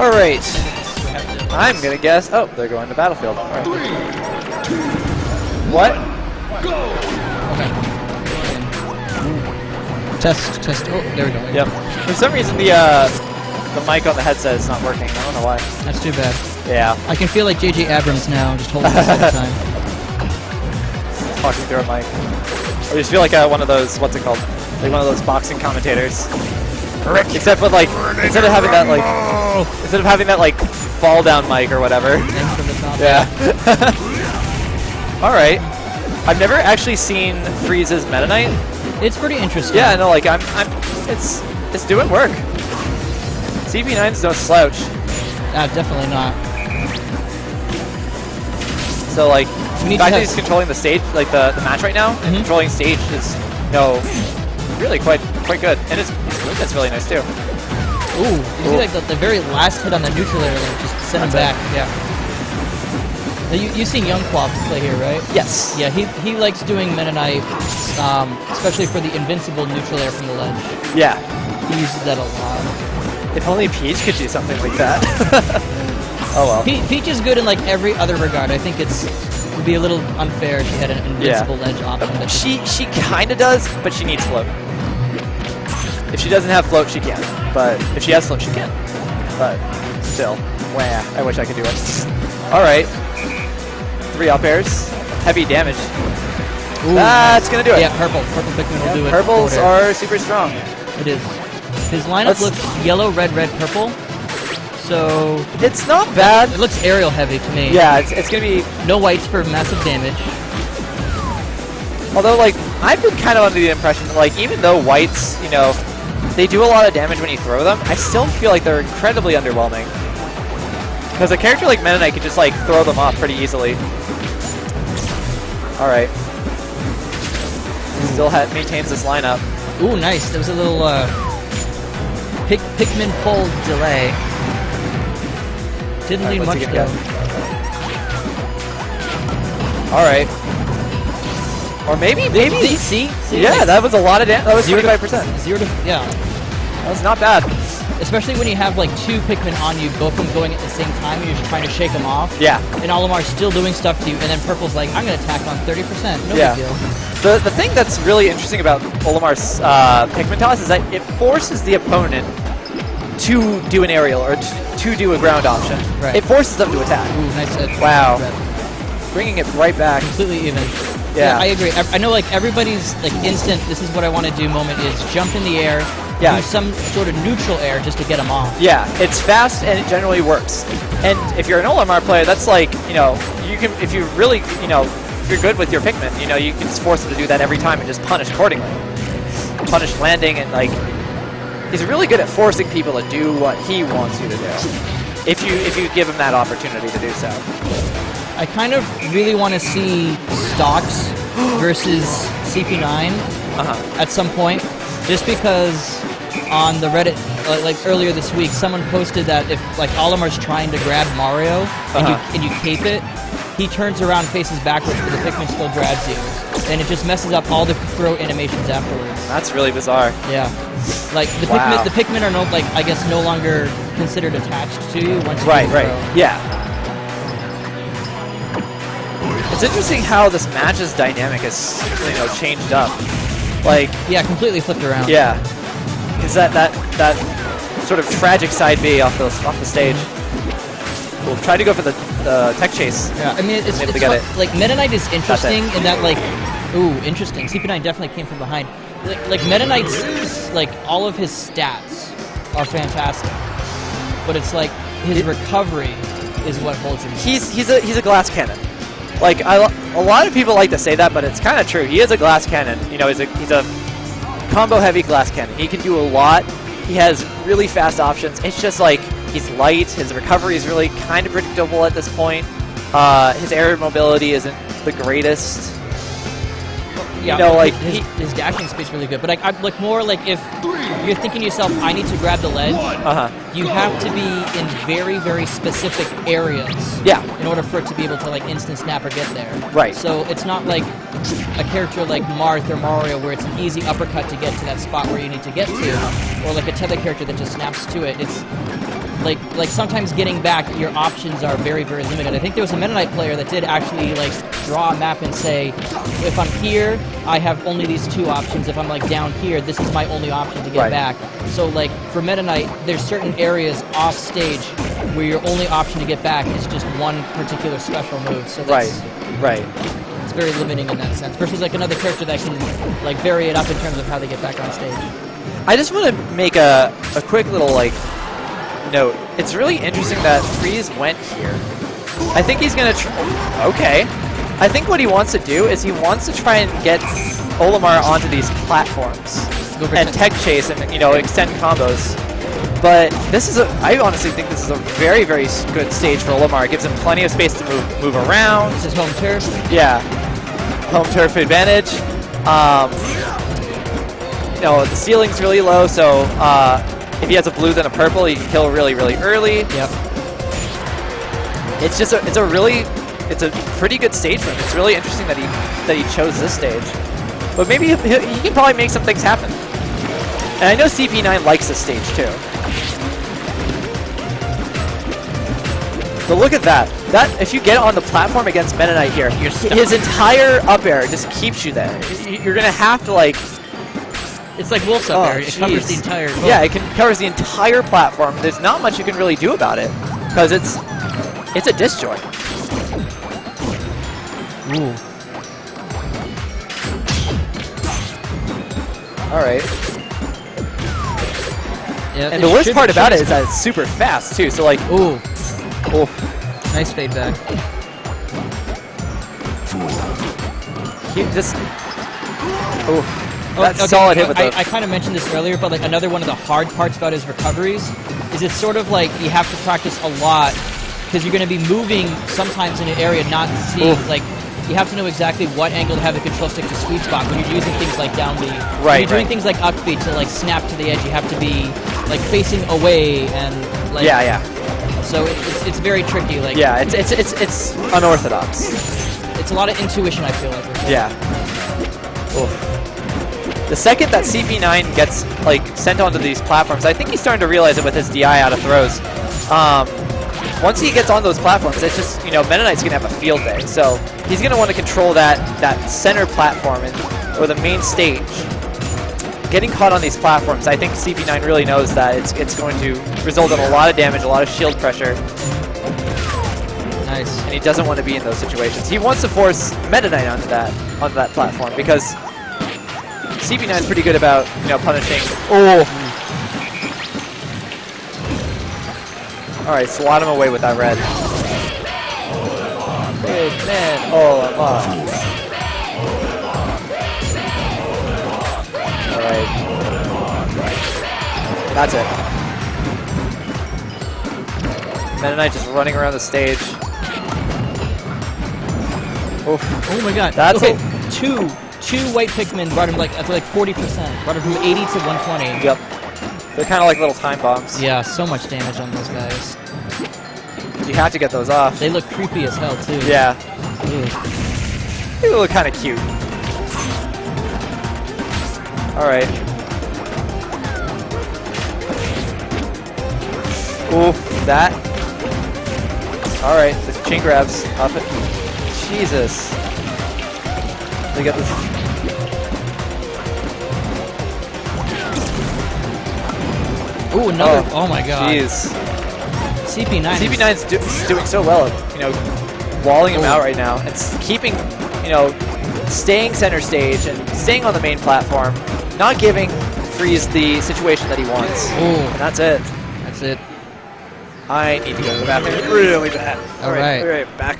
All right. I'm gonna guess. Oh, they're going to battlefield. All right. What? Okay. Test. Oh, there we go. Yep. For some reason, the mic on the headset is not working. I don't know why. That's too bad. Yeah. I can feel like J.J. Abrams now, just holding this all the time. Talking through a mic. I just feel like one of those. What's it called? Like one of those boxing commentators. Except with like, instead of having that like fall down mic or whatever. Yeah. All right. I've never actually seen Freeze's Meta Knight. It's pretty interesting. Yeah, no, like it's doing work. CP9's no slouch. Definitely not. So like, the fact that he's controlling the stage, like the match right now, and controlling stage is, really quite good, and his movement's really nice too. Ooh, you see like the very last hit on the neutral layer, like just send him back. Yeah. Now you've seen Young Quap play here, right? Yes. Yeah, he likes doing Meta Knight, especially for the invincible neutral layer from the ledge. Yeah. He uses that a lot. If only Peach could do something like that. Oh well. Peach is good in like every other regard. I think it would be a little unfair if she had an invincible ledge option. That she kind of does, but she needs float. If she doesn't have float, she can't. But if she has float, she can. But still, wah, I wish I could do it. All right. 3 up airs. Heavy damage. Ooh, That's going to do it. Yeah, purple Pikmin will do it. Purples are super strong. It is. His lineup looks yellow, red, purple. So it's not bad. It looks aerial heavy to me. Yeah, it's going to be... No whites for massive damage. Although, like, I've been kind of under the impression that, like, even though whites, they do a lot of damage when you throw them, I still feel like they're incredibly underwhelming. Because a character like Meta Knight could just, like, throw them off pretty easily. Alright. Still maintains this lineup. Ooh, nice. There was a little Pikmin pull delay. Didn't need much, though. Alright. Or maybe. See? Yeah, like, that was a lot of damage. That was 25%. Yeah. That was not bad. Especially when you have like 2 Pikmin on you, both of them going at the same time, and you're just trying to shake them off. Yeah. And Olimar's still doing stuff to you, and then Purple's like, I'm going to attack on 30%. No big deal. The thing that's really interesting about Olimar's Pikmin toss is that it forces the opponent to do an aerial or to do a ground option. Right. It forces them to attack. Ooh, nice hit. Wow. Bringing it right back. Completely even. Yeah. I agree. I know like everybody's like instant, this is what I want to do moment is jump in the air, do some sort of neutral air just to get them off. Yeah, it's fast and it generally works. And if you're an Olimar player, that's like, you can, if you really, if you're good with your Pikmin, you can just force them to do that every time and just punish accordingly. Punish landing and like, he's really good at forcing people to do what he wants you to do. If you give him that opportunity to do so. I kind of really want to see Stocks versus CP9 at some point, just because on the Reddit, like earlier this week, someone posted that if like Olimar's trying to grab Mario and you cape it, he turns around, faces backwards, but the Pikmin still grabs you, and it just messes up all the throw animations afterwards. That's really bizarre. Yeah, like the Pikmin are no longer considered attached to you once you right. throw. Yeah. It's interesting how this match's dynamic is, changed up. Like, yeah, completely flipped around. Yeah, because that sort of tragic side B off the stage. We'll try to go for the tech chase. Yeah, I mean it's fun. Like Meta Knight is interesting in that interesting. CP9 definitely came from behind. Like Meta Knight's like all of his stats are fantastic, but it's like his recovery is what holds him. He's a glass cannon. Like a lot of people like to say that, but it's kind of true. He is a glass cannon. He's a combo heavy glass cannon. He can do a lot. He has really fast options. It's just like he's light. His recovery is really kind of predictable at this point. His air mobility isn't the greatest. Yeah, his dashing speed's really good. But I'm like more like if you're thinking to yourself, I need to grab the ledge. You have to be in very, very specific areas. Yeah. In order for it to be able to like instant snap or get there. Right. So it's not like a character like Marth or Mario where it's an easy uppercut to get to that spot where you need to get to, or like a tether character that just snaps to it. like sometimes getting back, your options are very, very limited. I think there was a Meta Knight player that did actually like draw a map and say, if I'm here, I have only these 2 options. If I'm like down here, this is my only option to get back. So like for Meta Knight, there's certain areas off stage where your only option to get back is just one particular special move. So that's, right. It's very limiting in that sense. Versus like another character that can like vary it up in terms of how they get back on stage. I just want to make a quick little like note. It's really interesting that Freeze went here. I think he's gonna okay. I think what he wants to do is he wants to try and get Olimar onto these platforms and tech chase and extend combos. But this is I honestly think this is a very, very good stage for Olimar. It gives him plenty of space to move around. This is home turf. Yeah, home turf advantage. The ceiling's really low, so if he has a blue then a purple, he can kill really, really early. Yep. It's just it's a pretty good stage for him. It's really interesting that he chose this stage. But maybe he can probably make some things happen. And I know CP9 likes this stage too. But look at that. If you get on the platform against Meta Knight here, his entire up air just keeps you there. You're gonna have to like. It's like Wolf's up air. It covers the entire. Yeah, it covers the entire platform. There's not much you can really do about it because it's a disjoint. Ooh. All right. Yeah, and the worst part about it is that it's super fast too. So like. Ooh. Oh. Nice fade back. Just. Oh. That's solid hit with the... I kind of mentioned this earlier, but like another one of the hard parts about his recoveries is it's sort of like you have to practice a lot because you're going to be moving sometimes in an area not seeing, like, you have to know exactly what angle to have the control stick to sweet spot when you're using things like down B. Right, when you're doing things like up B to like snap to the edge, you have to be like facing away and like... Yeah. So it's very tricky. Like yeah, it's unorthodox. It's a lot of intuition, I feel like. Yeah. Oof. The second that CP9 gets like sent onto these platforms, I think he's starting to realize it with his DI out of throws. Once he gets on those platforms, it's just Meta Knight's gonna have a field day. So he's gonna want to control that center platform or the main stage. Getting caught on these platforms, I think CP9 really knows that it's going to result in a lot of damage, a lot of shield pressure. Nice. And he doesn't want to be in those situations. He wants to force Meta Knight onto that platform because CP9 is pretty good about punishing. Oh. All right, swat him away with that red. Big man, Olimar. That's it. Meta Knight just running around the stage. Oof. Oh my god. That's it. Two white Pikmin brought him like 40%. Brought him from 80 to 120. Yep. They're kind of like little time bombs. Yeah, so much damage on those guys. You have to get those off. They look creepy as hell too. Yeah. Ooh. They look kind of cute. All right. Oof, that. All right, the chain grabs up it. Jesus. They get this. Ooh, another. Oh my god. Jeez. CP9. CP9's doing so well at, walling him out right now. It's keeping, staying center stage and staying on the main platform, not giving Freeze the situation that he wants. Ooh. And that's it. That's it. I need to go to the bathroom really bad. All right. We'll be right back.